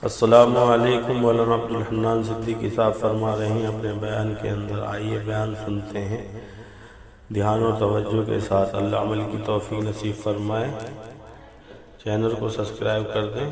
السلام علیکم مولانا عبدالحنان صدیقی صاحب فرما رہے ہیں اپنے بیان کے اندر، آئیے بیان سنتے ہیں دھیان و توجہ کے ساتھ۔ اللہ عمل کی توفیق نصیب فرمائے۔ چینل کو سبسکرائب کر دیں۔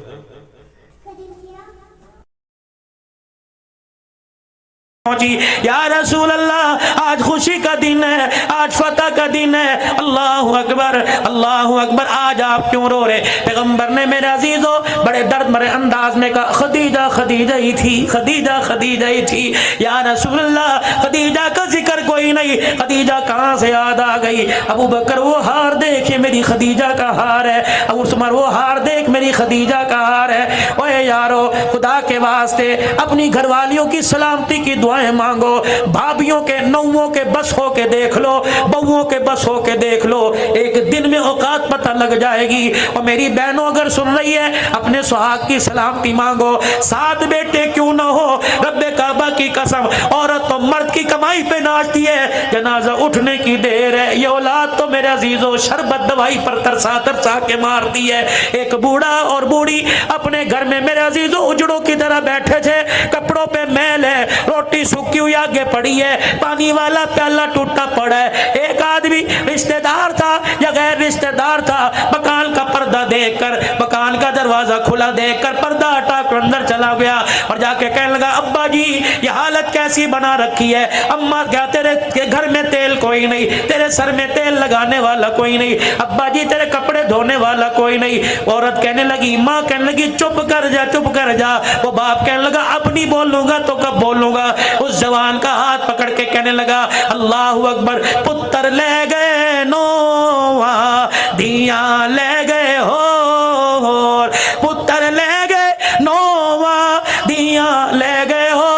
یا رسول اللہ، آج خوشی کا دن ہے، آج فتح کا دن ہے۔ اللہ اکبر، اللہ اکبر۔ آج آپ کیوں رو رہے؟ پیغمبر نے میرے عزیزو بڑے درد مرے انداز میں کہا خدیجہ خدیجہ ہی تھی، خدیجہ خدیجہ ہی تھی۔ یا رسول اللہ، خدیجہ کا ذکر کوئی نہیں، خدیجہ کہاں سے یاد آ گئی؟ ابو بکر وہ ہار دیکھے میری خدیجہ کا ہار ہے، ابو عمر وہ ہار دیکھ میری خدیجہ کا ہار ہے۔ اوے یارو، خدا کے واسطے اپنی گھر والیوں کی سلامتی کی دعائیں مانگو۔ بھابیوں کے نووں کے بس ہو کے دیکھ لو، بہووں کے بس ہو کے دیکھ لو، ایک دن میں اوقات پتہ لگ جائے گی۔ اور میری بہنوں اگر سن رہی ہے، اپنے سہاگ کی سلامتی مانگو۔ 7 بیٹے کیوں نہ ہو، رب کعبہ کی قسم، عورت تو مرد کی کمائی پہ ناچتی ہے، جنازہ اٹھنے کی دیر ہے۔ یہ اولاد تو میرے عزیزو شربت دوائی پر ترسا ترسا کے مارتی ہے۔ ایک بوڑھا اور بوڑھی اپنے گھر میں میرے عزیزو اجڑوں کی طرح بیٹھے تھے، کپڑوں پہ میل ہے، روٹی سوکھی ہوئی آگے پڑی ہے، پانی والا پیالہ ٹوٹا پڑا ہے۔ ایک آدمی رشتہ دار تھا یا غیر رشتہ دار تھا، مکان کا پردہ دیکھ کر، مکان کا دروازہ کھلا دیکھ کر پردہ ہٹا کر اندر چلا گیا اور جا کے کہنے لگا ابا جی یہ حالت کیسی بنا رکھی ہے؟ اماں کیا تیرے گھر میں تیل کوئی نہیں، تیرے سر میں تیل لگانے والا کوئی نہیں، ابا جی تیرے کپڑے دھونے والا کوئی نہیں۔ عورت کہنے لگی، ماں کہنے لگی چپ کر جا چپ کر جا۔ وہ باپ کہنے لگا اب نہیں بولوں گا تو کب بولوں گا؟ اس جوان کا ہاتھ پکڑ کے کہنے لگا اللہ اکبر، پتر لے گئے نواں دیاں لے گئے ہو، پتر لے گئے نواں دیاں لے گئے ہو،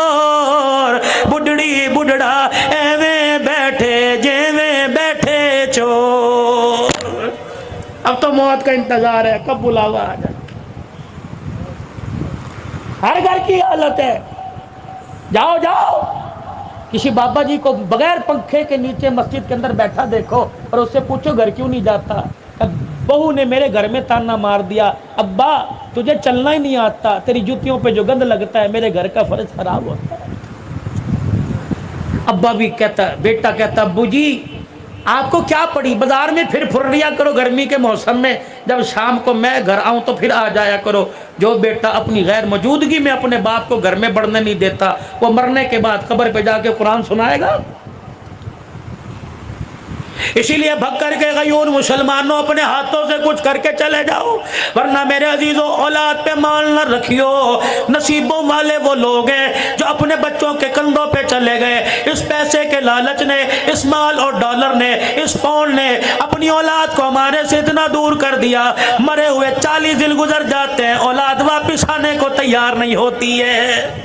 بڈڑی بڈڑا ایویں بیٹھے جیویں بیٹھے چور۔ اب تو موت کا انتظار ہے، کب بلاوا آ جائے۔ ہر گھر کی حالت ہے۔ جاؤ جاؤ، کسی بابا جی کو بغیر پنکھے کے نیچے مسجد کے اندر بیٹھا دیکھو اور اس سے پوچھو گھر کیوں نہیں جاتا؟ بہو نے میرے گھر میں تانا مار دیا، ابا تجھے چلنا ہی نہیں آتا، تیری جوتیوں پہ جو گند لگتا ہے میرے گھر کا فرش خراب ہوتا ہے۔ ابا بھی کہتا، بیٹا کہتا ابو جی آپ کو کیا پڑی، بازار میں پھر لیا کرو گرمی کے موسم میں، جب شام کو میں گھر آؤں تو پھر آ جایا کرو۔ جو بیٹا اپنی غیر موجودگی میں اپنے باپ کو گھر میں بڑھنے نہیں دیتا، وہ مرنے کے بعد قبر پہ جا کے قرآن سنائے گا؟ اسی لیے بھگ کر کے غیور مسلمانوں اپنے ہاتھوں سے کچھ کر کے چلے جاؤ، ورنہ میرے عزیزو اولاد پہ مال نہ رکھیو۔ نصیبوں والے وہ لوگ ہیں جو اپنے بچوں کے کندھوں پہ چلے گئے، اس پیسے کے لالچ نے، اس مال اور ڈالر نے، اس پاؤنڈ نے اپنی اولاد کو ہمارے سے اتنا دور کر دیا، مرے ہوئے 40 دن گزر جاتے ہیں، اولاد واپس آنے کو تیار نہیں ہوتی ہے۔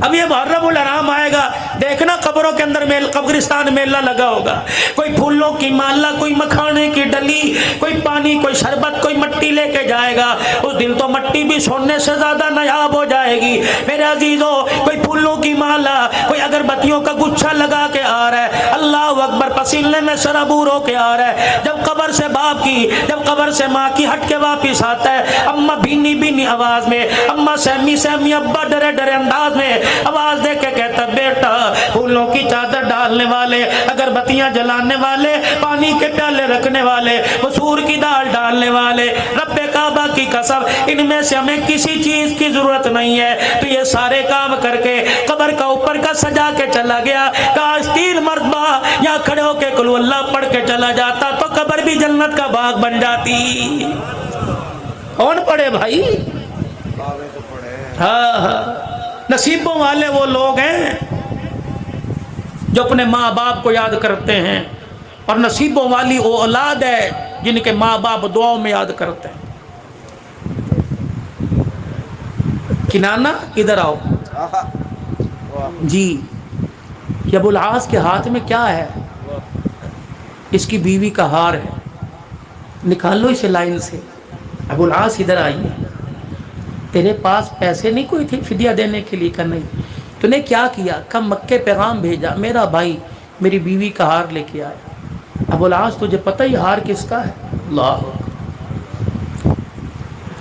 اب یہ محرم الحرام آئے گا، دیکھنا قبروں کے اندر قبرستان میلہ لگا ہوگا، کوئی پھولوں کی مالا، کوئی مکھانے کی ڈلی، کوئی پانی، کوئی شربت، کوئی مٹی لے کے جائے گا۔ اس دن تو مٹی بھی سونے سے زیادہ نایاب ہو جائے گی میرے عزیزو۔ کوئی پھولوں کی مالا، کوئی اگربتیوں کا گچھا لگا کے آ رہا ہے، اللہ اکبر، پسینے میں سرابور ہو کے آ رہا ہے۔ جب قبر سے باپ کی، جب قبر سے ماں کی ہٹ کے واپس آتا ہے، اماں بھینی بھینی آواز میں، اماں سہمی سہمی، ابا ڈرے ڈرے انداز میں آواز دے کے کہتا بیٹا پھولوں کی چادر ڈالنے والے، اگربتیاں جلانے والے، پانی کے پیالے رکھنے والے، مسور کی دال ڈالنے والے، رب کعبہ کی قسم ان میں سے ہمیں کسی چیز کی ضرورت نہیں ہے، تو یہ سارے کام کر کے قبر کا اوپر کا سجا کے چلا گیا۔ کاش 3 مرتبہ یہاں کھڑے ہو کے قل اللہ پڑھ کے چلا جاتا تو قبر بھی جنت کا باغ بن جاتی۔ کون پڑھے بھائی؟ ہاں، نصیبوں والے وہ لوگ ہیں جو اپنے ماں باپ کو یاد کرتے ہیں، اور نصیبوں والی وہ اولاد ہے جن کے ماں باپ دعاؤں میں یاد کرتے ہیں۔ کنانا ادھر آؤ جی، یہ ابو العاص کے ہاتھ میں کیا ہے؟ اس کی بیوی کا ہار ہے، نکالو اسے لائن سے۔ ابو العاص ادھر آئیے، تیرے پاس پیسے نہیں کوئی تھے فدیہ دینے کے لیے؟ کہ نہیں۔ تو نے کیا کیا؟ کہ مکے پیغام بھیجا، میرا بھائی میری بیوی کا ہار لے کے آیا۔ ابو العاص تجھے پتہ ہی ہار کس کا ہے؟ اللہ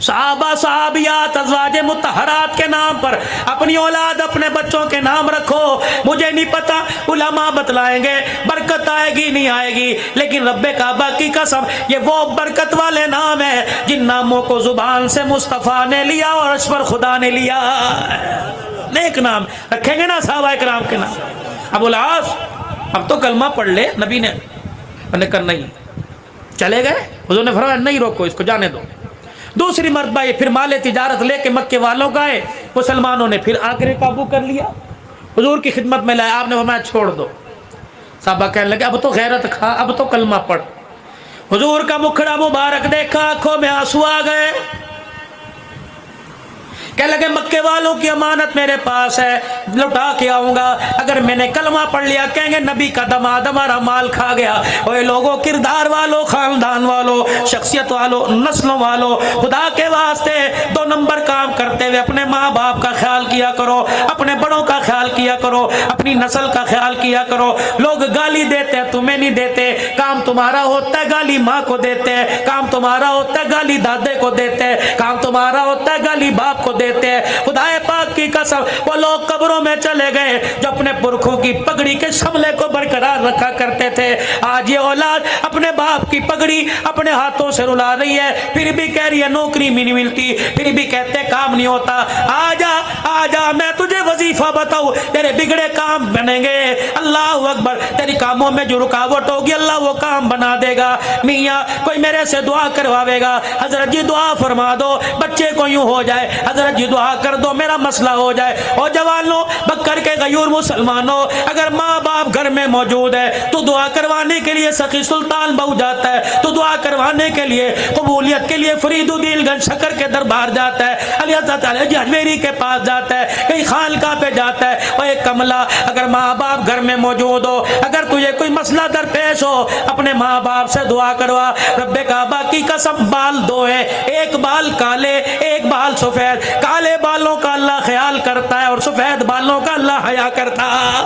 صحابہ صحابیات ازواج مطہرات کے نام پر اپنی اولاد اپنے بچوں کے نام رکھو. مجھے نہیں پتا علماء بتلائیں گے برکت آئے گی نہیں آئے گی, لیکن رب کعبہ کی قسم یہ وہ برکت والے نام ہیں جن ناموں کو زبان سے مصطفیٰ نے لیا اور عرش پر خدا نے لیا. نیک نام رکھیں گے نا صحابہ کرام کے نام. ابو العاص اب تو کلمہ پڑھ لے, نبی نے کہا نہیں. چلے گئے, حضور نے فرمایا نہیں روکو اس کو, جانے دو. دوسری مرتبہ یہ پھر مال تجارت لے کے مکے والوں کا ہے, مسلمانوں نے پھر آگے قابو کر لیا, حضور کی خدمت میں لائے. آپ نے فرمایا چھوڑ دو. صحابہ کہنے لگے اب تو غیرت کھا, اب تو کلمہ پڑھ. حضور کا مکھڑا مبارک دیکھا, آنکھوں میں آنسو آ گئے. کہنے لگے مکے والوں کی امانت میرے پاس ہے, لوٹا کے آؤں گا. اگر میں نے کلمہ پڑھ لیا کہیں گے نبی کا دماد ہمارا مال کھا گیا. اوے لوگوں, کردار والوں, خاندان والوں, شخصیت والوں, نسلوں والوں, خدا کے واسطے 2 نمبر کام کرتے ہوئے اپنے ماں باپ کا خیال کیا کرو, اپنے بڑوں کا خیال کیا کرو, اپنی نسل کا خیال کیا کرو. لوگ گالی دیتے ہیں, تمہیں نہیں دیتے. کام تمہارا ہوتا ہے گالی ماں کو دیتے ہیں, کام تمہارا ہوتا ہے گالی دادے کو دیتے ہیں, کام تمہارا ہوتا ہے گالی باپ کو دیتے ہیں. خدا پاک کی قسم وہ لوگ قبروں میں چلے گئے جو اپنے پرکھوں کی پگڑی کے شملے کو برقرار رکھا کرتے تھے. آج یہ اولاد اپنے باپ کی پگڑی اپنے ہاتھوں سے رلا رہی ہے, پھر بھی کہہ رہی ہے نوکری بھی نہیں ملتی, پھر بھی کہتے کام نہیں ہوتا. آجا آجا میں تجھے وظیفہ بتاؤں, تیرے بگڑے کام بنیں گے. اللہ اکبر, تیری کاموں میں جو رکاوٹ ہوگی اللہ وہ کام بنا دے گا. میاں کوئی میرے سے دعا کرواوے گا, حضرت جی دعا فرما دو بچے کو یوں ہو جائے, حضرت جی دعا کر دو میرا مسئلہ ہو جائے. اور جوانوں, بکر کے غیور مسلمانوں, اگر ماں باپ گھر میں موجود ہے تو دعا کروانے کے لیے سخی سلطان بہو جاتا ہے, تو دعا کروانے کے لیے قبولیت کے لیے فرید الدین گنج شکر کے دربار جاتا ہے, علی حضرت علی اجمیری کے پاس جاتا ہے, کہیں خانقاہ پہ جاتا ہے. اور ایک کملا, اگر ماں باپ گھر میں موجود ہو, اگر تجھے کوئی مسئلہ درپیش ہو, اپنے ماں باپ سے دعا کروا. رب کعبہ کی قسم بال 2 ہے, ایک بال کالے ایک بال سفید. کالے بالوں کا اللہ خیال کرتا ہے اور سفید بالوں کا اللہ حیا کرتا ہے.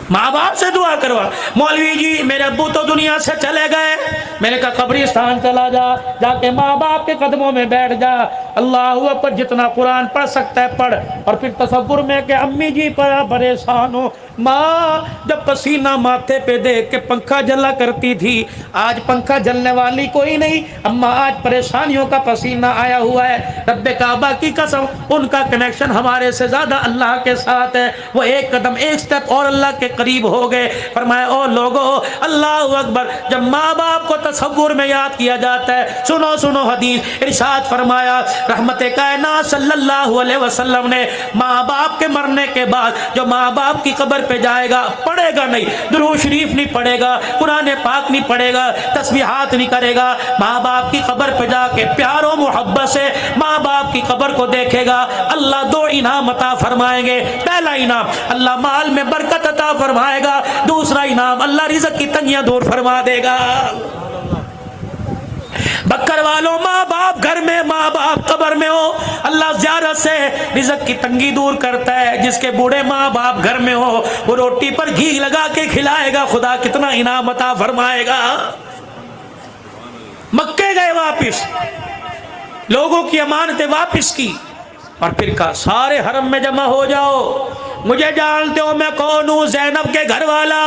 ماں باپ سے دعا کروا. مولوی جی میرے ابو تو دنیا سے چلے گئے, میں نے کہا قبرستان چلا جا, جا کے ماں باپ کے قدموں میں بیٹھ جا. اللہ اکبر, جتنا قرآن پڑھ سکتا ہے پڑھ. اور پھر تصور میں کہ امی جی پر پریشان ہو, ماں جب پسینہ ماتھے پہ دیکھ کے پنکھا جلا کرتی تھی, آج پنکھا جلنے والی کوئی نہیں, اما آج پریشانیوں کا پسینہ آیا ہوا ہے. رب کعبہ کی قسم ان کا کنیکشن ہمارے سے زیادہ اللہ کے ساتھ ہے. وہ ایک قدم ایک سٹیپ اور اللہ کے قریب ہو گئے. فرمایا او لوگو, اللہ اکبر, جب ماں باپ کو تصور میں یاد کیا جاتا ہے, سنو سنو حدیث, ارشاد فرمایا رحمت کائنات صلی اللہ علیہ وسلم نے ماں باپ کے مرنے کے بعد جو ماں باپ کی قبر پہ جائے گا, پڑھے گا نہیں, درود شریف نہیں پڑھے گا, قرآن پاک نہیں پڑھے گا, تسبیحات نہیں کرے گا, ماں باپ کی قبر پہ جا کے پیار و محبت سے ماں باپ کی قبر کو دیکھے گا. اللہ 2 انعام عطا فرمائیں گے. پہلا انعام اللہ مال میں برکت عطا فرمائے گا, دوسرا انعام اللہ رزق کی تنگیاں دور فرما دے گا. بکر والوں, ماں باپ گھر میں, ماں باپ قبر میں ہو, اللہ زیارت سے رزق کی تنگی دور کرتا ہے. جس کے بوڑھے ماں باپ گھر میں ہو وہ روٹی پر گھی لگا کے کھلائے گا, خدا کتنا انعام عطا فرمائے گا. مکے گئے واپس, لوگوں کی امانتیں واپس کی, اور پھر کہا سارے حرم میں جمع ہو جاؤ. مجھے جانتے ہو میں کون ہوں, زینب کے گھر والا.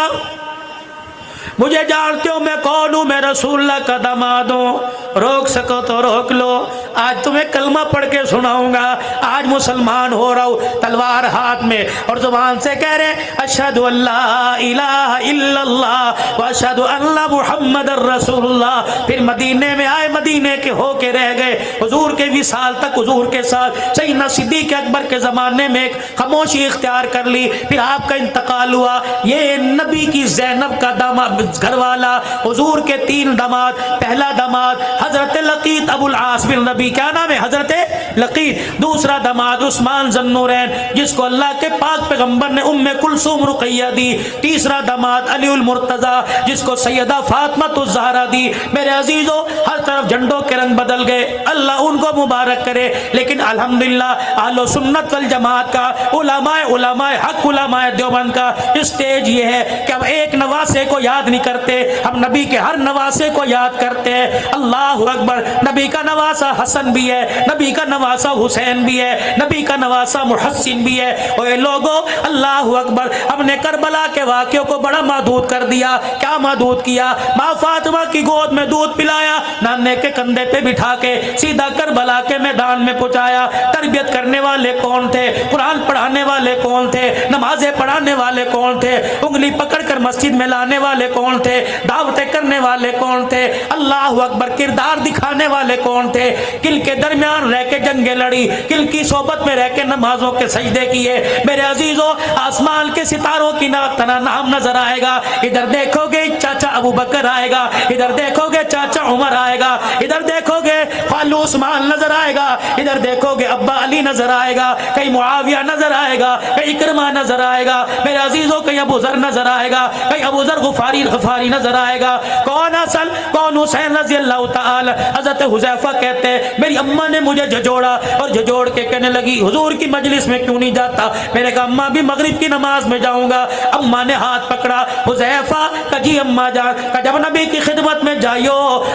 مجھے جانتے ہو میں کون ہوں, میں رسول اللہ کا داماد ہوں. روک سکو تو روک لو, آج تمہیں کلمہ پڑھ کے سناؤں گا. آج مسلمان ہو رہا ہوں, تلوار ہاتھ میں, اور زبان سے کہہ رہے اشہد ان لا الہ الا اللہ واشہد ان محمد الرسول اللہ. پھر مدینے میں آئے, مدینے کے ہو کے رہ گئے. حضور کے وصال تک حضور کے ساتھ سیدنا صدیق اکبر کے زمانے میں ایک خاموشی اختیار کر لی. پھر آپ کا انتقال ہوا. یہ نبی کی زینب کا داماد گھر والا, حضور کے 3 داماد. پہلا داماد حضرت لقیط ابو العاص بن نبی, کیا نام ہے, حضرت لقیط. دوسرا داماد عثمان ذو النورین جس کو اللہ کے پاک پیغمبر نے ام کلثوم رقیہ دی. تیسرا داماد علی المرتضی جس کو سیدہ فاطمہ الزہرا دی. میرے عزیزو, ہر طرف جھنڈوں کے رنگ بدل گئے, اللہ ان کو مبارک کرے. لیکن الحمدللہ اہل سنت والجماعت کا, علماء حق, علماء دیوبند کا اسٹیج یہ ہے کہ ہم ایک نواسے کو یاد یاد نہیں کرتے، ہم نبی کے ہر نواسے کو یاد کرتے ہیں۔ اللہ اکبر، نبی کا نواسا حسن بھی ہے، نبی کا نواسا حسین بھی ہے، نبی کا نواسا محسن بھی ہے۔ اوے لوگو اللہ اکبر، ہم نے کربلا کے واقعوں کو بڑا محدود کر دیا۔ کیا محدود کیا؟ ماں فاطمہ کی گود میں دودھ پلایا، نانے کے کندھے پہ بٹھا کے سیدھا کربلا کے میدان میں پہنچایا۔ تربیت کرنے والے کون تھے؟ قرآن پڑھانے والے کون تھے؟ نمازیں پڑھانے والے کون تھے؟ انگلی پکڑ کر مسجد میں لانے والے کون تھے؟ دعوتیں کرنے والے کون تھے؟ اللہ اکبر، کردار دکھانے والے کون تھے؟ کل کے درمیان رہ کے جنگیں لڑی، کل کی صحبت میں رہ کے نمازوں کے سجدے کیے۔ میرے عزیزوں، آسمان کے ستاروں کی طرح نام نظر آئے گا۔ ادھر دیکھو گے چاچا ابو بکر آئے گا، ادھر دیکھو گے چاچا عمر آئے گا، ادھر دیکھو گے خالو عثمان نظر آئے گا، ادھر دیکھو گے ابا علی نظر آئے گا، کہیں معاویہ نظر آئے گا، کہیں اکرمہ نظر آئے گا، میرے عزیزوں کہیں ابو ذر نظر آئے گا، کہیں ابو ذر غفاری نظر آئے گا۔ کون حسن کون حسین رضی اللہ تعالی؟ حضرت حذیفہ کہتے ہیں میری اماں نے مجھے جھجوڑا اور جھجوڑ کے کہنے لگی حضور کی مجلس میں کیوں نہیں جاتا؟ میں نے کہا اماں بھی مغرب کی نماز میں جاؤں گا۔ اماں نے ہاتھ پکڑا، حذیفہ کہ جی اماں جان، کہ جب نبی کی خدمت میں جائیو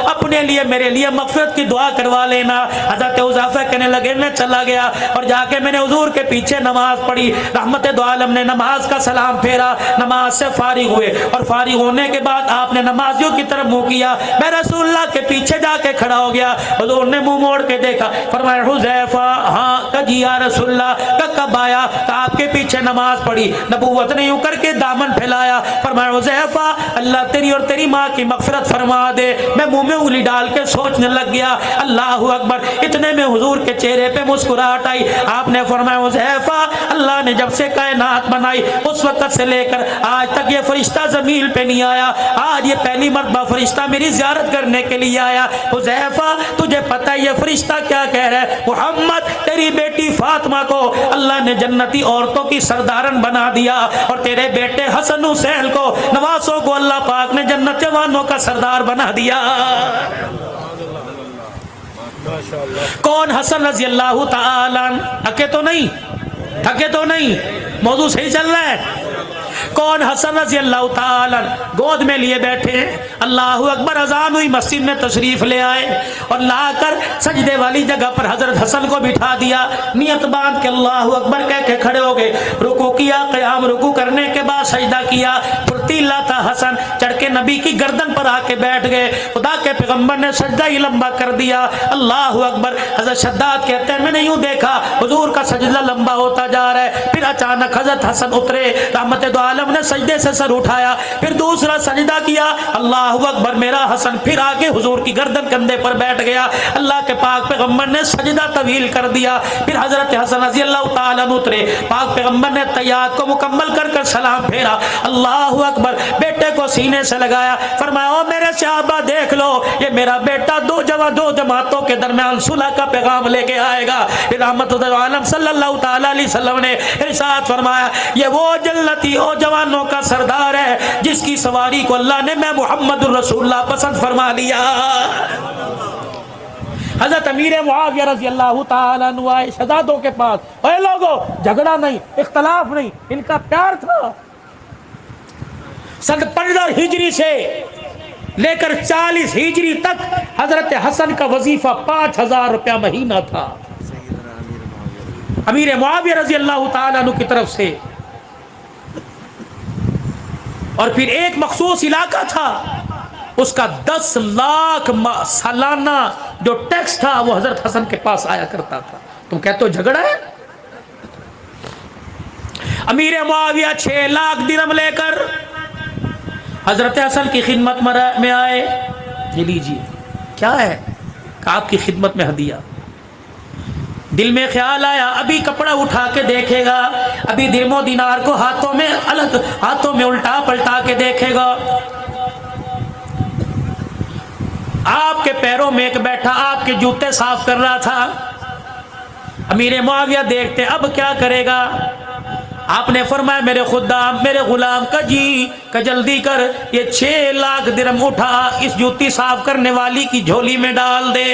اپنے لیے میرے لیے مغفرت کی دعا کروا لینا۔ حضرت حذیفہ کہنے لگے میں چلا گیا اور جا کے میں نے حضور کے پیچھے نماز پڑھی۔ رحمت دو عالم نے نماز کا سلام پھیرا، نماز سے فارغ ہوئے اور فارغ ہونے کے بعد آپ نے نمازیوں کی طرف منہ کیا، میں رسول اللہ کے پیچھے جا کے کھڑا ہو گیا۔ حضور نے منہ موڑ کے دیکھا، فرمایا حذیفہ ہاں کہ جی یا رسول اللہ، کہ کب آیا؟ کہ آپ کے پیچھے نماز پڑھی۔ نبوت نے یوں کر کے دامن پھیلایا، فرمایا حذیفہ اللہ تیری اور تیری ماں کی مغفرت فرما دے۔ میں منہ میں انگلی ڈال کے سوچنے لگ گیا، اللہ اکبر، اتنے میں حضور کے چہرے پہ مسکراہٹ آئی۔ آپ نے فرمایا حذیفہ اللہ نے جب سے کائنات بنائی اس وقت سے لے کر آج تک یہ فرشتہ زمین پہ نہیں آیا، آج یہ پہلی مرتبہ فرشتہ میری زیارت کرنے کے لیے آیا۔ حذیفہ تجھے پتہ ہے یہ فرشتہ کیا کہہ رہا ہے؟ محمد تیری بیٹی فاطمہ کو اللہ نے جنتی عورتوں کی سردارن بنا دیا اور تیرے بیٹے حسن حسین کو نواسوں کو اللہ پاک نے جنت جوانوں کا سردار بنا دیا۔ کون حسن رضی اللہ تعالی عنہ؟ تھکے تو نہیں، موضوع صحیح چل رہا ہے۔ کون حسن رضی اللہ تعالی عنہ گود میں لیے بیٹھے ہیں، اللہ اکبر، اذان ہوئی، مسجد میں تشریف لے آئے اور لا کر سجدے والی جگہ پر حضرت حسن کو بٹھا دیا، نیت باندھ کے اللہ اکبر کہہ کے کھڑے ہو گئے، رکوع کیا، قیام رکوع کرنے کے بعد سجدہ کیا، پھرتیلا تھا حسن، چڑھ کے نبی کی گردن پر آ کے بیٹھ گئے، خدا کے پیغمبر نے سجدہ ہی لمبا کر دیا، اللہ اکبر۔ حضرت شداد کہتے ہیں میں نے یوں دیکھا حضور کا سجدہ لمبا ہوتا جا رہا ہے، پھر اچانک حضرت حسن اترے، رحمت دو عالم نے سجدے سے سر اٹھایا، پھر دوسرا سجدہ کیا، اللہ اکبر، میرا حسن پھر آگے حضور کی گردن کندھے پر بیٹھ گیا، اللہ کے پاک پیغمبر نے سجدہ طویل کر دیا، پھر حضرت حسن رضی اللہ تعالیٰ عنہ اترے، پاک پیغمبر نے تحیات کو مکمل کر کر سلام پھیرا، اللہ اکبر، بیٹے کو سینے سے لگایا، فرمایا او میرے صحابہ دیکھ لو یہ میرا بیٹا دو جماعتوں کے درمیان صلح کا پیغام لے کے آئے گا۔ رحمت عالم صلی اللہ تعالیٰ علیہ وسلم نے ارشاد فرمایا یہ وہ جنتی او جوانوں کا سردار ہے جس کی سواری کو اللہ نے میں محمد الرسول اللہ پسند فرما لیا۔ حضرت امیر معاویہ رضی اللہ تعالیٰ عنہ آئے شہزادوں کے پاس، اے لوگو جھگڑا نہیں، اختلاف نہیں، ان کا پیار تھا۔ سن 15 ہجری سے لے کر 40 ہجری تک حضرت حسن کا وظیفہ 5000 روپیہ مہینہ تھا امیر معاویہ رضی اللہ تعالیٰ عنہ کی طرف سے، اور پھر ایک مخصوص علاقہ تھا اس کا 10 لاکھ سالانہ جو ٹیکس تھا وہ حضرت حسن کے پاس آیا کرتا تھا۔ تم کہتے ہو جھگڑا ہے؟ امیر معاویہ 6 لاکھ درہم لے کر حضرت حسن کی خدمت میں آئے، یہ لیجیے کیا ہے کہ آپ کی خدمت میں ہدیہ۔ دل میں خیال آیا ابھی کپڑا اٹھا کے دیکھے گا، ابھی درہم و دینار کو ہاتھوں میں الٹا پلٹا کے دیکھے گا۔ آپ کے پیروں میں ایک بیٹھا آپ کے جوتے صاف کر رہا تھا، امیر معاویہ دیکھتے اب کیا کرے گا، آپ نے فرمایا میرے خدام میرے غلام کا جی کہ جلدی کر یہ 6 لاکھ درہم اٹھا اس جوتی صاف کرنے والی کی جھولی میں ڈال دے۔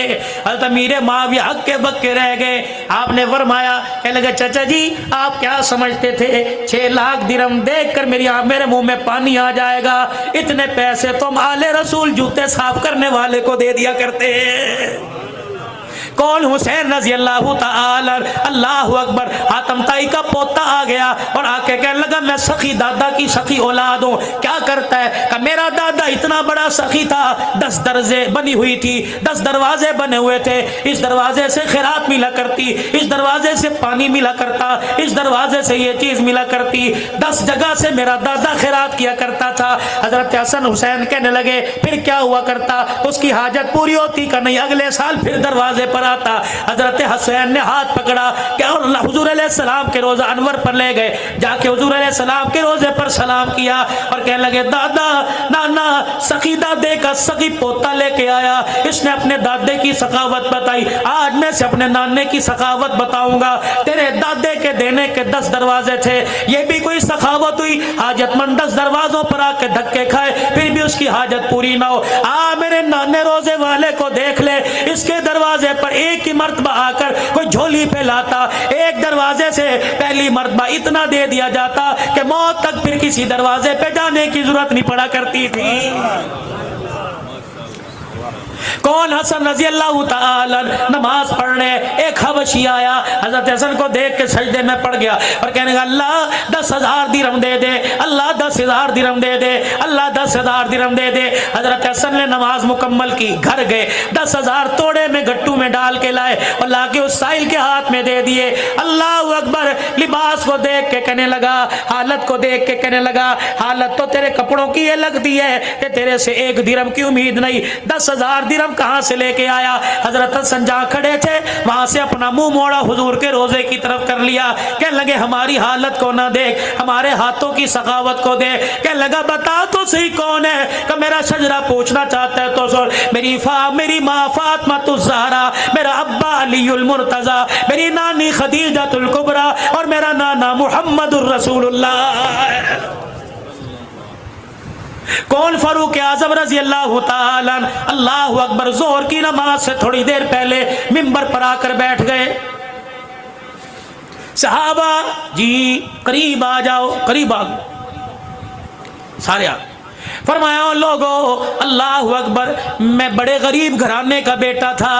حضرت امیر معاویہ ہکے بکے رہ گئے۔ آپ نے فرمایا کہنے لگے چچا جی آپ کیا سمجھتے تھے 6 لاکھ درہم دیکھ کر میرے منہ میں پانی آ جائے گا؟ اتنے پیسے تم آل رسول جوتے صاف کرنے والے کو دے دیا کرتے ہیں۔ کون؟ حسین رضی اللہ تعالی۔ اللہ اکبر۔ حاتم طائی کا پوتا آ گیا اور آ کے کہنے لگا میں سخی دادا کی سخی اولاد ہوں۔ کیا کرتا ہے کہ میرا دادا اتنا بڑا سخی تھا، 10 درزے بنی ہوئی تھی، 10 دروازے بنے ہوئے تھے، اس دروازے سے خیرات ملا کرتی، اس دروازے سے پانی ملا کرتا، اس دروازے سے یہ چیز ملا کرتی، 10 جگہ سے میرا دادا خیرات کیا کرتا تھا۔ حضرت حسن حسین کہنے لگے پھر کیا ہوا کرتا؟ اس کی حاجت پوری ہوتی کہ نہیں اگلے سال پھر دروازے پر آتا۔ حضرت حسین نے ہاتھ پکڑا کہ حضور علیہ السلام کے روزہ انور پر لے گئے، جا کے حضور علیہ السلام کے روزے پر سلام کیا اور کہنے لگے دادا نانا سخی دادے کا سخی پوتا لے کے آیا، اس نے اپنے دادے کی سخاوت بتائی، آج میں سے اپنے نانے کی سخاوت بتاؤں گا۔ تیرے دادے کے دینے کے 10 دروازے تھے، یہ بھی کوئی سخاوت ہوئی؟ حاجت مند 10 دروازوں پر آ کے دھکے کھائے پھر بھی اس کی حاجت پوری نہ ہو۔ میرے نانے روزے والے کو دیکھ لے، اس کے دروازے پر ایک ہی مرتبہ آ کر کوئی جھولی پھیلاتا، ایک دروازے سے پہلی مرتبہ اتنا دے دیا جاتا کہ موت تک پھر کسی دروازے پہ جانے کی ضرورت نہیں پڑا کرتی تھی۔ کون؟ حسن رضی اللہ تعالی نماز پڑھنے ایک حبشی آیا، حضرت حسن کو دیکھ کے سجدے میں پڑ گیا اور کہنے لگا اللہ 10,000 درہم دے دے، اللہ 10,000 درہم دے دے، اللہ 10,000 درہم دے دے۔ حضرت حسن نے نماز مکمل کی، گھر گئے، 10,000 توڑے میں گٹو میں ڈال کے لائے اور لا کے اس سائل کے ہاتھ میں دے دیے۔ اللہ اکبر۔ لباس کو دیکھ کے کہنے لگا، حالت کو دیکھ کے کہنے لگا حالت تو تیرے کپڑوں کی یہ لگتی ہے کہ تیرے سے 1 درہم کی امید نہیں، 10,000 درہم کہاں سے لے کے آیا؟ حضرت حسن جہاں کھڑے تھے وہاں سے اپنا منہ موڑا حضور کے روزے کی طرف کر لیا، کہنے لگے ہماری حالت کو نہ دیکھ، ہمارے ہاتھوں کی سخاوت کو دیکھ۔ کہنے لگا بتا تو صحیح کون ہے؟ کہ میرا شجرہ پوچھنا چاہتا ہے تو سن، میری ماں فاطمہ الزہرا، میرا ابا علی المرتضی، میری نانی خدیجہ الکبریٰ اور میرا نانا محمد الرسول اللہ۔ کون؟ فاروق اعظم رضی اللہ تعالی۔ اللہ اکبر۔ ظہر کی نماز سے تھوڑی دیر پہلے منبر پر آ کر بیٹھ گئے۔ صحابہ جی قریب آ جاؤ، قریب آ گئے سارے آ گئے۔ فرمایا لوگو اللہ اکبر، میں بڑے غریب گھرانے کا بیٹا تھا،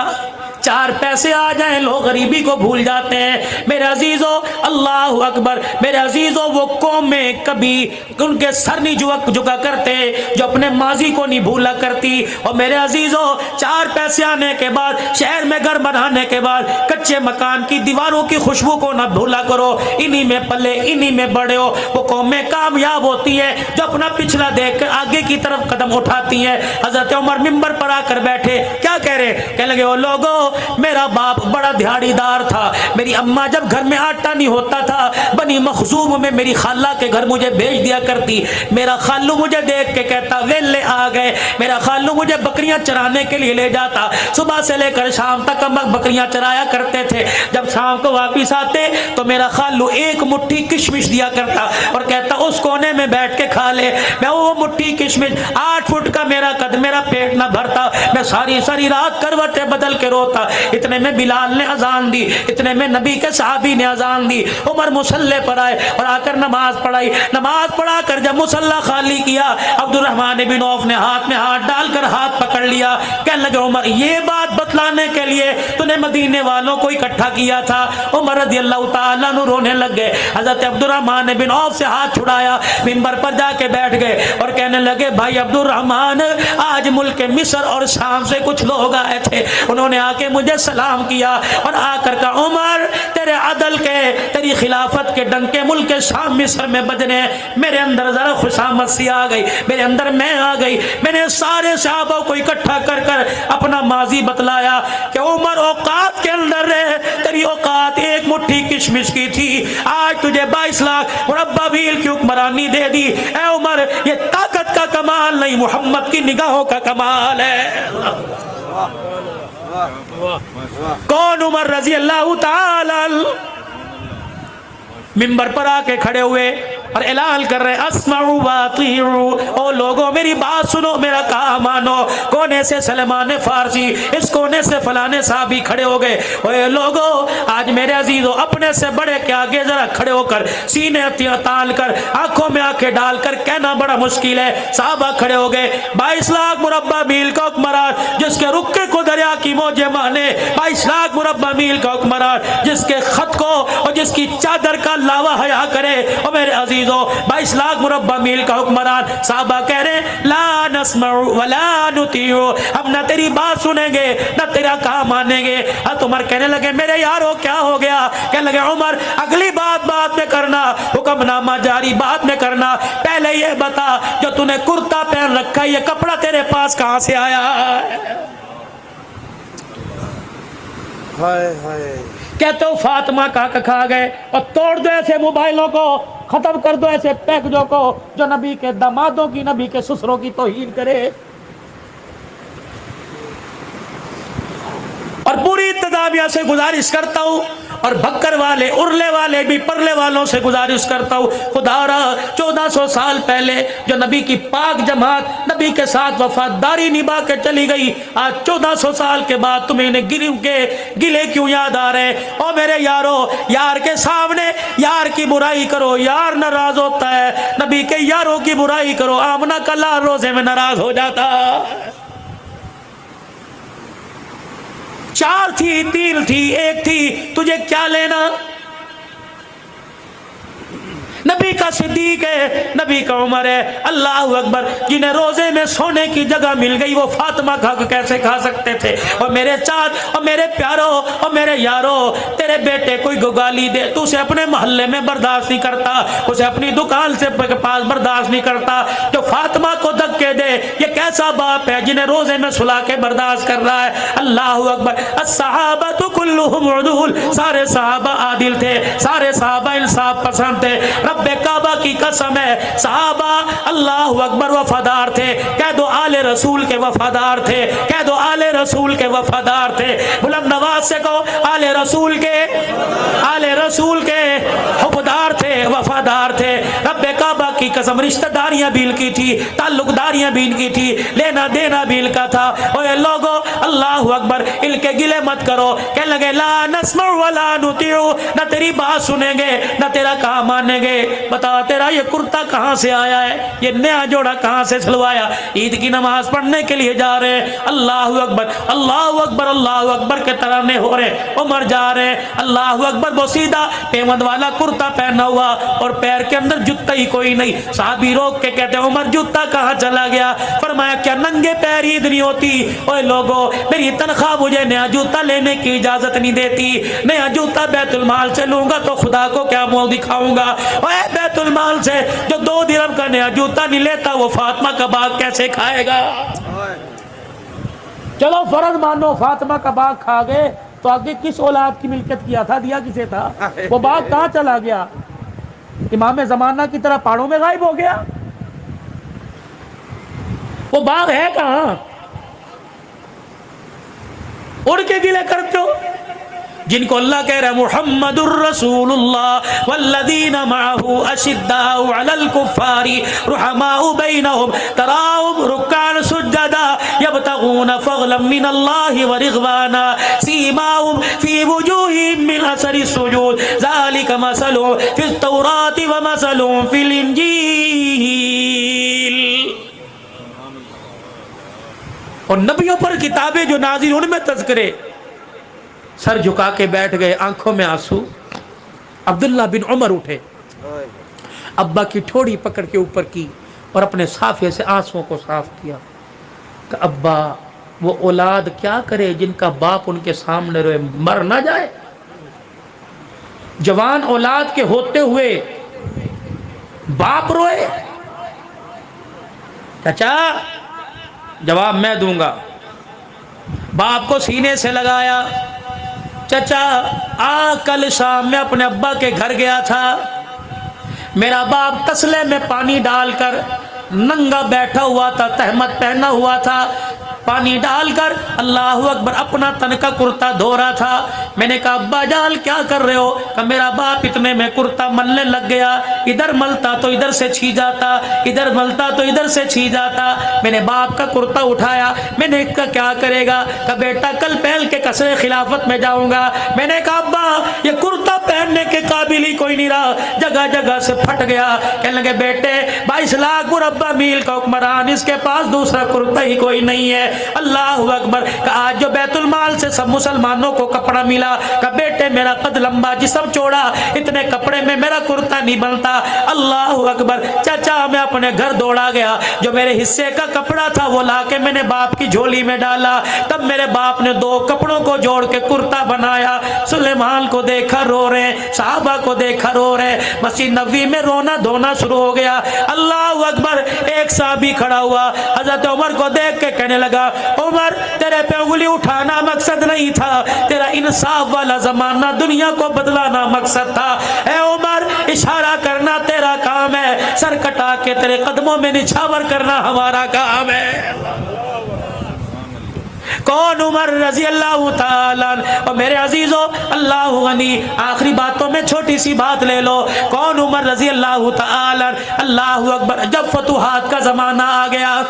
4 پیسے آ جائیں لوگ غریبی کو بھول جاتے ہیں۔ میرے عزیزو اللہ اکبر، میرے عزیزو وہ قوم میں کبھی ان کے سر نہیں جھکا کرتے جو اپنے ماضی کو نہیں بھولا کرتی۔ اور میرے عزیزو 4 پیسے آنے کے بعد، شہر میں گھر بنانے کے بعد کچے مکان کی دیواروں کی خوشبو کو نہ بھولا کرو، انہی میں پلے انہی میں بڑے ہو۔ وہ قومیں کامیاب ہوتی ہیں جو اپنا پچھلا دیکھ کر آگے کی طرف قدم اٹھاتی ہیں۔ حضرت عمر منبر پر آ کر بیٹھے، کیا کہہ رہے؟ کہنے لگے او لوگو میرا باپ بڑا دیہڑی دار تھا، میری اماں جب گھر میں آٹا نہیں ہوتا تھا بنی مخزوم میں میری خالہ کے گھر مجھے بھیج دیا کرتی، میرا خالو مجھے دیکھ کے کہتا ویلے آ گئے، میرا خالو مجھے بکریاں چرانے کے لیے لے جاتا، صبح سے لے کر شام تک ہم بکریاں چرایا کرتے تھے، جب شام کو واپس آتے تو میرا خالو 1 مٹھی کشمش دیا کرتا اور کہتا اس کونے میں بیٹھ کے کھا لے۔ میں وہ مٹھی کشمش 8 فٹ کا میرا قد، میرا پیٹ نہ بھرتا، میں ساری رات کروٹیں بدل کے روتا۔ اتنے میں بلال نے اذان دی، اتنے میں نبی کے صحابی نے اذان دی، عمر مصلی پر آئے اور آ کر نماز پڑھائی۔ نماز پڑھا کر جب مصلی خالی کیا، عبد الرحمن بن عوف نے ہاتھ میں ہاتھ ڈال کر ہاتھ پکڑ لیا، کہنے لگے عمر یہ بات بتلانے کے لیے تو نے مدینے والوں کو اکٹھا کیا تھا؟ عمر رضی اللہ تعالیٰ عنہ رونے لگ گئے۔ حضرت عبد الرحمن بن عوف سے ہاتھ چھڑایا، منبر پر جا کے بیٹھ گئے اور کہنے لگے بھائی عبد الرحمن، آج ملک مصر اور شام سے کچھ لوگ آئے تھے، انہوں نے آ کے مجھے سلام کیا اور آ کر کہا عمر تیرے عدل کے، تیری خلافت کے ڈنکے ملک شام مصر میں بجنے ہیں۔ میرے اندر ذرا خوشامد سی آ گئی، میرے اندر میں آ گئی، میں نے سارے صحابہ کو اکٹھا کر کر اپنا ماضی بتلایا کہ عمر اوقات کے اندر رہے، تیری اوقات 1 مٹھی کشمش کی تھی، آج تجھے 22 لاکھ مربع میل کی حکمرانی دے دی۔ اے عمر یہ طاقت کا کمال نہیں، محمد کی نگاہوں کا کمال ہے۔ کون؟ عمر رضی اللہ تعالی۔ منبر پر آ کے کھڑے ہوئے اور اعلان کر رہے اسمعوا واطیعوا، او لوگوں میری بات سنو، میرا کہا مانو۔ کونے سے سلمان فارسی، اس کونے سے فلانے صحابی کھڑے ہو گئے۔ اے لوگوں، آج میرے عزیزو اپنے سے بڑے کے آگے ذرا کھڑے ہو کر سینے تال کر آنکھوں میں آنکھیں ڈال کر کہنا بڑا مشکل ہے۔ صحابہ کھڑے ہو گئے۔ 22 لاکھ مربع میل کا حکمران جس کے رکے کو دریا کی موجیں مانے، 22 لاکھ مربع میل کا حکمران جس کے خط کو اور جس کی چادر کا لاوا حیا کرے، اور میرے عزیزو 22 لاکھ مربع میل کا حکمران۔ صحابہ کہہ رہے لا نسمع ولا نطیع، ہم نہ تیری بات سنیں گے نہ تیرا کہا مانیں گے۔ حضرت عمر کہنے لگے میرے یارو کیا ہو گیا؟ کہنے لگے عمر اگلی بات بعد میں کرنا، حکم نامہ جاری بعد میں کرنا، پہلے یہ بتا جو تو نے کرتا پہن رکھا ہے یہ کپڑا تیرے پاس کہاں سے آیا ہے؟ ہائے ہائے، کہتے ہو فاطمہ کا کھا گئے، اور توڑ دو ایسے موبائلوں کو، ختم کر دو ایسے پیکجوں کو جو نبی کے دامادوں کی، نبی کے سسروں کی توہین کرے۔ اور پوری انتظامیہ سے گزارش کرتا ہوں، اور بھکر والے ارلے والے بھی پرلے والوں سے گزارش کرتا ہوں، خدا را 1400 سال پہلے جو نبی کی پاک جماعت نبی کے ساتھ وفاداری نبھا کے چلی گئی، آج 1400 سال کے بعد تمہیں انہیں گلے کیوں یاد آ رہے؟ او میرے یارو، یار کے سامنے یار کی برائی کرو، یار ناراض ہوتا ہے، نبی کے یاروں کی برائی کرو، آمنہ کا لال روزے میں ناراض ہو جاتا۔ 4 تھی، 3 تھی، 1 تھی، تجھے کیا لینا؟ نبی کا صدیق ہے، نبی کا عمر ہے، اللہ اکبر، جنہیں روزے میں سونے کی جگہ مل گئی وہ فاطمہ کھا کے کیسے کھا سکتے تھے؟ اور میرے چاند اور میرے پیاروں اور میرے یاروں، تیرے بیٹے کوئی گالی دے تو اسے اپنے محلے میں برداشت نہیں کرتا، اسے اپنی دکان سے پاس برداشت نہیں کرتا، جو فاطمہ کو دھکے دے یہ کیسا باپ ہے جنہیں روزے میں سلا کے برداشت کر رہا ہے؟ اللہ اکبر۔ الصحابہ کلہم عدول، سارے صحابہ عادل تھے، سارے صحابہ انصاف پسند تھے، رب کعبہ کی قسم ہے صحابہ اللہ اکبر وفادار تھے، کہہ دو آل رسول کے وفادار تھے، کہہ دو آل رسول کے وفادار تھے، بلند نواز سے کہو آل رسول کے حبدار تھے، وفادار تھے، رب کعبہ کی قسم رشتہ داریاں بھی ان کی تھی، تعلق داریاں بھی ان کی تھی، لینا دینا بھی ان کا تھا۔ اوے لوگو اللہ اکبر، ان کے گلے مت کرو، کہنے لگے لا نسمع ولا نطیع، نہ تیری بات سنیں گے نہ تیرا کہا مانیں گے۔ بتا تیرا یہ کرتا کہاں سے آیا ہے؟ یہ نیا جوڑا کہاں سے سلوایا؟ عید کی نماز پڑھنے کے لیے جا رہے ہیں، اللہ اکبر اللہ اکبر اللہ اکبر کے ترانے ہو رہے، عمر جا رہے ہیں، اللہ اکبر، وہ سیدھا پیمند والا کرتا پہنا ہوا اور پیر کے اندر جوتا ہی کوئی نہیں۔ صحابی روک کے کہتے ہیں عمر جوتا کہاں چلا گیا؟ فرمایا کیا ننگے پیر عید نہیں ہوتی؟ اوے لوگو، میری تنخواہ مجھے نیا جوتا لینے کی اجازت نہیں دیتی، نیا جوتا بیت المال سے لوں گا تو خدا کو کیا منہ دکھاؤں گا؟ اوے بیت المال سے جو 2 درہم کا نیا جوتا نہیں لیتا وہ فاطمہ کا باغ کیسے کھائے گا؟ چلو فرض مانو فاطمہ کا باغ کھا گئے تو آگے کس اولاد کی ملکیت کیا تھا؟ دیا کسے تھا؟ وہ باغ کہاں چلا گیا؟ امام زمانہ کی طرح پہاڑوں میں غائب ہو گیا؟ وہ باغ ہے کہاں؟ اڑ کے گلے کرتے ہو جن کو اللہ کہہ رہا ہے محمد الرسول اللہ والذین معه اشداء علی الکفار رحماء بینہم تراہم رکعا سجدا یبتغون فضلا من اللہ ورضوانا سیماہم فی وجوہہم من اثر السجود ذلک مثلہم فی التوراۃ ومثلہم فی الانجیل۔ اور نبیوں پر کتابیں جو نازل ان میں تذکرے، سر جھکا کے بیٹھ گئے، آنکھوں میں آنسو۔ عبداللہ بن عمر اٹھے، ابا کی ٹھوڑی پکڑ کے اوپر کی اور اپنے صافے سے آنسوؤں کو صاف کیا کہ ابا وہ اولاد کیا کرے جن کا باپ ان کے سامنے روئے، مر نہ جائے؟ جوان اولاد کے ہوتے ہوئے باپ روئے؟ چچا جواب میں دوں گا، باپ کو سینے سے لگایا، چچا کل شام میں اپنے ابا کے گھر گیا تھا، میرا باپ تسلے میں پانی ڈال کر ننگا بیٹھا ہوا تھا، تہمت پہنا ہوا تھا، پانی ڈال کر اللہ اکبر اپنا تن کا کرتا دھو رہا تھا۔ میں نے کہا ابا جان کیا کر رہے ہو؟ کہ میرا باپ اتنے میں کرتا ملنے لگ گیا، ادھر ملتا تو ادھر سے چھی جاتا، ادھر ملتا تو ادھر سے چھی جاتا۔ میں نے باپ کا کرتا اٹھایا، میں نے کہا کیا کرے گا؟ کہ بیٹا کل پہن کے قصر خلافت میں جاؤں گا۔ میں نے کہا ابا یہ کرتا پہننے کے قابل ہی کوئی نہیں رہا، جگہ جگہ سے پھٹ گیا۔ کہنے لگے بیٹے 22 لاکھ مربع میل کا حکمران، اس کے پاس دوسرا کرتا ہی کوئی نہیں ہے۔ اللہ اکبر۔ کہ آج جو بیت المال سے سب مسلمانوں کو کپڑا ملا، کہ بیٹے میرا قد لمبا جسم چوڑا، اتنے کپڑے میں میرا کرتا نہیں بنتا۔ اللہ اکبر۔ چچا میں اپنے گھر دوڑا گیا، جو میرے حصے کا کپڑا تھا وہ لا کے میں نے باپ کی جھولی میں ڈالا۔ تب میرے باپ نے 2 کپڑوں کو جوڑ کے کرتا بنایا۔ سلیمان کو دیکھا رو رہے، صحابہ کو دیکھا رو رہے، مسجد نبوی میں رونا دھونا شروع ہو گیا۔ اللہ اکبر۔ ایک صحابی کھڑا ہوا، حضرت عمر کو دیکھ کے کہنے لگا عمر تیرے پہ انگلی اٹھانا مقصد نہیں تھا، تیرا انصاف والا زمانہ دنیا کو بدلانا مقصد تھا۔ اے عمر اشارہ کرنا تیرا کام ہے، سر کٹا کے تیرے قدموں میں نچھاور کرنا ہمارا کام ہے۔ کون؟ عمر رضی اللہ تعالیٰ عنہ۔ اور میرے عزیزو اللہ غنی، آخری باتوں میں چھوٹی سی بات لے لو۔ کون؟ عمر رضی اللہ تعالیٰ عنہ۔ اللہ اکبر۔ جب فتوحات کا زمانہ آ گیا،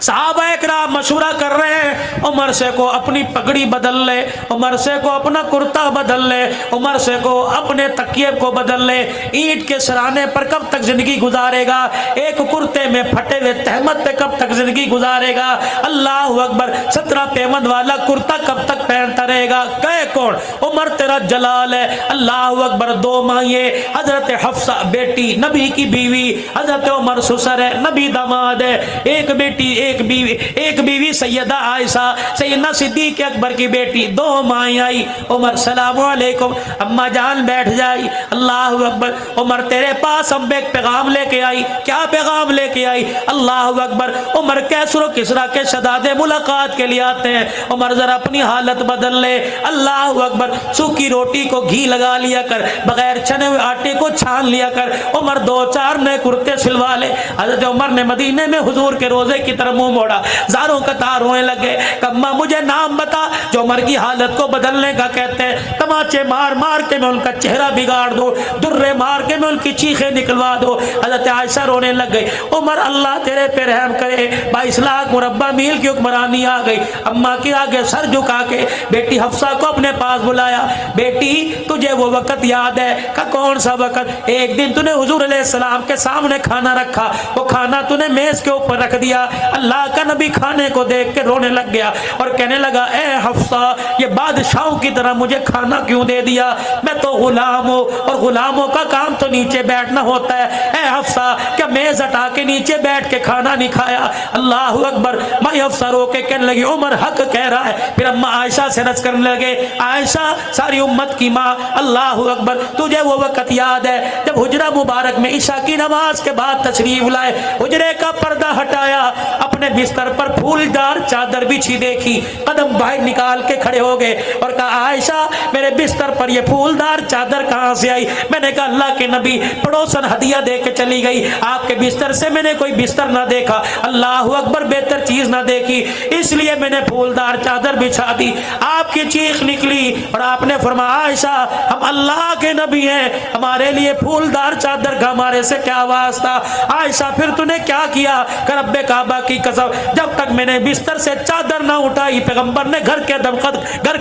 صحابہ اکرام مشورہ کر رہے ہیں عمر سے کو اپنی پگڑی بدل لے، عمر سے کو اپنا کرتا بدل لے، عمر سے کو اپنے تکیے کو بدل لے۔ اینٹ کے سرانے پر کب تک زندگی گزارے گا؟ ایک کرتے میں پھٹے ہوئے تہمت پہ کب تک زندگی گزارے گا؟ اللہ اکبر۔ 17 پیوند والا کرتا کب تک پہنتا رہے گا؟ کہے کون؟ عمر تیرا جلال ہے۔ اللہ اکبر۔ 2 مائیں، حضرت حفصہ بیٹی نبی کی بیوی، حضرت عمر سسر ہے نبی داماد ہے، ایک بیٹی ایک بیوی سیدہ عائشہ سیدنا صدیق اکبر کی بیٹی، 2 مائیں آئی۔ عمر سلام علیکم، اما جان بیٹھ جائی۔ اللہ اکبر۔ عمر تیرے پاس ہم ایک پیغام لے کے آئی۔ کیا پیغام لے کے آئی؟ اللہ اکبر۔ عمر کیسر و کسرا کے شہزادے ملاقات کے لیے آتے ہیں، عمر ذرا اپنی حالت بدل لے۔ اللہ اکبر۔ سوکھی روٹی کو گھی لگا لیا کر، بغیر چھنے ہوئے آٹے کو چھان لیا کر۔ عمر 2-4 نئے کرتے سلوا لے۔ حضرت عمر نے مدینے میں حضور کے روزے کی طرف منہ موڑا، زاروں کا تار ہونے لگے۔ کما مجھے نام بتا جو عمر کی حالت کو بدلنے کا کہتے ہیں۔ تماچے مار مار کے میں ان کا چہرہ بگاڑ دو، درے مار کے میں ان کی چیخیں نکلوا دو۔ حضرت عائشہ رونے لگ گئی۔ عمر اللہ تیرے پہ رحم کرے، 22 لاکھ مربع میل کی حکمرانی آ گئی۔ اماں کے آگے سر جھکا کے بیٹی حفصہ کو اپنے پاس بلایا۔ بیٹی تجھے وہ وقت یاد ہے؟ کہ کون سا وقت؟ ایک دن تو نے حضور علیہ السلام کے سامنے کھانا رکھا، وہ کھانا تو نے میز کے اوپر رکھ دیا۔ اللہ کا نبی کھانے کو دیکھ کے رونے لگ گیا اور کہنے لگا اے حفصہ یہ بادشاہوں کی طرح مجھے کھانا کیوں دے دیا؟ میں تو غلام ہوں اور غلاموں کا کام تو نیچے بیٹھنا ہوتا ہے۔ اے حفصہ کیا میز ہٹا کے نیچے بیٹھ کے کھانا نہیں کھایا؟ اللہ اکبر۔ میں حفصہ رو کے کہنے لگی عمر حق کہہ رہا ہے۔ پھر اما عائشہ سے رض کرنے لگے عائشہ ساری امت کی ماں، اللہ اکبر تجھے وہ وقت یاد ہے جب حجرہ مبارک میں عشاء کی نماز کے بعد تشریف لائے، حجرے کا پردہ ہٹایا، اپنے بستر پر پھولدار چادر بچھی دیکھی، قدم باہر نکال کے کھڑے ہو گئے اور کہا عائشہ میرے بستر پر یہ پھولدار چادر کہاں سے آئی؟ میں نے کہا اللہ کے نبی پڑوسن ہدیہ دے کے چلی گئی، آپ کے بستر سے میں نے کوئی بستر نہ دیکھا، اللہ اکبر بہتر چیز نہ دیکھی، اس لیے میں نے پھولدار چادر بچھا دی۔ آپ کی چیخ نکلی اور آپ نے فرمایا عائشہ ہم اللہ کے نبی ہیں، ہمارے لیے پھولدار چادر کا ہمارے سے کیا واسطہ؟ عائشہ پھر تو نے کیا کیا؟ کہ رب کعبہ کی قسم جب تک میں نے بستر سے چادر نہ اٹھائی پیغمبر نے گھر کے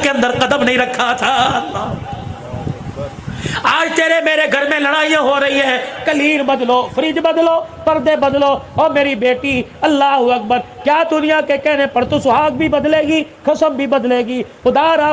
اندر قدم نہیں رکھا تھا۔ آج تیرے میرے گھر میں لڑائیاں ہو رہی ہیں، کلیر بدلو، فریج بدلو، پردے بدلو، اور میری بیٹی اللہ اکبر کیا دنیا کے کہنے پر تو سہاگ بھی بدلے گی، قسم بھی بدلے گی۔ خدا را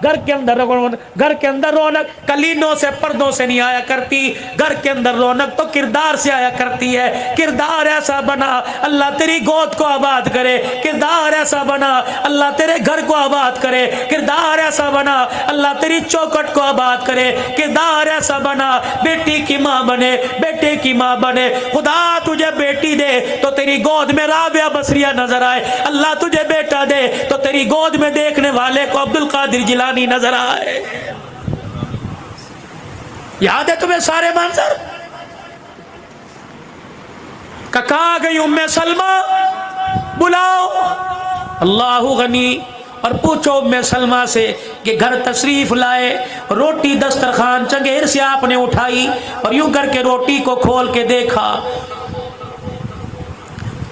گھر کے اندر رونق کلینوں سے پردوں سے نہیں آیا کرتی، گھر کے اندر رونق تو کردار سے آیا کرتی ہے۔ کردار ایسا بنا اللہ تیری گود کو آباد کرے، کردار ایسا بنا اللہ تیرے گھر کو آباد کرے، کردار ایسا بنا اللہ تیری چوکٹ کو آباد کرے، کردار ایسا بنا بیٹی کی ماں بنے، بیٹے کی ماں بنے۔ خدا تجھے بیٹی دے تو تیری گود میں رابعہ بصریہ نظر آئے، اللہ تجھے بیٹا دے تو تیری گود میں دیکھنے والے کو عبد القادر جیلانی نظر آئے۔ یاد ہے تمہیں سارے منظر؟ کہاں گئی ام سلمہ؟ بلاؤ اللہ غنی اور پوچھو ام سلمہ سے کہ گھر تشریف لائے، روٹی دسترخوان چنگیر سے آپ نے اٹھائی اور یوں کر کے روٹی کو کھول کے دیکھا،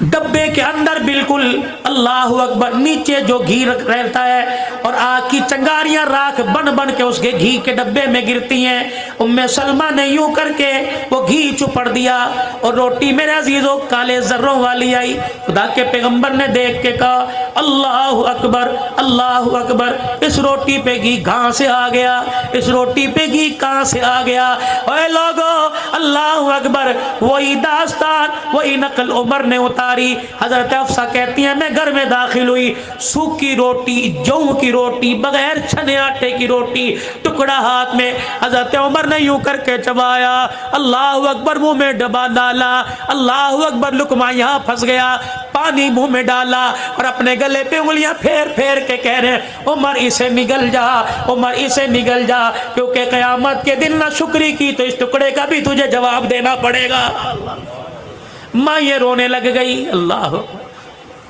ڈبے کے اندر بالکل اللہ اکبر نیچے جو گھی رہتا ہے اور آگ کی چنگاریاں راکھ بن بن کے اس کے گھی کے ڈبے میں گرتی ہیں، ام سلمہ نے یوں کر کے وہ گھی چپڑ دیا اور روٹی میرے عزیزوں کالے ذروں والی آئی۔ خدا کے پیغمبر نے دیکھ کے کہا اللہ اکبر اللہ اکبر، اس روٹی پہ گھی کہاں سے آ گیا، اس روٹی پہ گھی کہاں سے آ گیا؟ اے لوگو اللہ اکبر، وہی داستان وہی نقل عمر نے اتاری۔ حضرت حفصہ کہتی ہیں میں گھر میں داخل ہوئی، سوکھی روٹی، جو کی روٹی، بغیر چھنے آٹے کی روٹی، ٹکڑا ہاتھ میں، حضرت عمر نے یوں کر کے چبایا، اللہ اکبر، منہ میں ڈبا ڈالا، اللہ اکبر، لقمہ یہاں پھنس گیا، پانی منہ میں ڈالا اور اپنے گلے پہ انگلیاں پھیر پھیر کے کہہ رہے ہیں عمر اسے نگل جا، عمر اسے نگل جا، کیونکہ قیامت کے دن نہ شکری کی تو اس ٹکڑے کا بھی تجھے جواب دینا پڑے گا۔ ماں یہ رونے لگ گئی، اللہ،